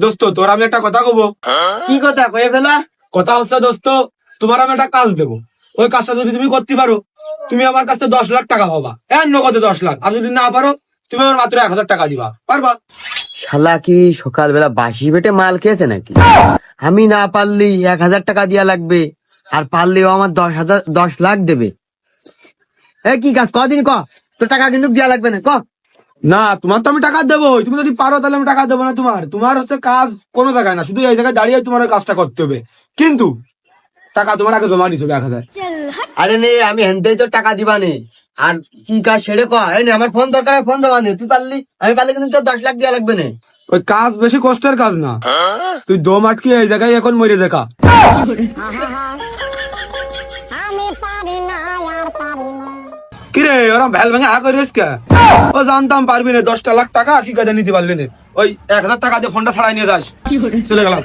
দোস্ত তোর আমি একটা কথা কব। কি কথা কয়ে ফেলা? কথা হচ্ছে দোস্ত, তোমার আমি একটা কাজ দেবো। ওই কাজটা যদি তুমি করতে পারো, তুমি আমার কাছে 10 লাখ টাকা পাবা। নগদে 10 লাখ। আর যদি না পারো, তুমি আমার মাত্র 1,000 টাকা দিবা। পারবা? শালা কি সকালবেলা বাসি পেটে মাল খেয়েছে নাকি? আমি না পারলি 1,000 টাকা দিয়া লাগবে, আর পারলেও আমার 10,000 10 লাখ দেবে। কি কাজ কদিন ক, তোর টাকা কিন্তু দিয়া লাগবে না ক। না, তোমার তো আমি টাকা দেবো। তুমি যদি পারো তাহলে আমি টাকা দেবো না। তোমার হচ্ছে কাজ কোনো জায়গায় না, শুধু এই জায়গায় দাঁড়িয়ে তোমার ওই কাজটা করতে হবে। কিন্তু টাকা তোমার আগে জমা নিতে হবে 1,000। আরে নে, আমি হেনতেই তো টাকা দিবা নে। আর কি কাজ সেরে ক। এই নে, আমার ফোন দরকার, ফোন দেবা নে। তুই পারলি, আমি পারলে কিন্তু তোর 10 লাখ দিয়া লাগবে না। ওই কাজ বেশি কষ্টের কাজ না, তুই দম আটকে এই জায়গায় এখন মরে দেখা। কিরে ওরা ভ্যাল ভেঙে হা করিস কে? ও জানতাম পারবি না। 10 লাখ টাকা কি কাজে নিতে পারলি না। ওই 1,000 টাকা দিয়ে ফোনটা ছাড়াই নিয়ে যাস। চলে গেলাম।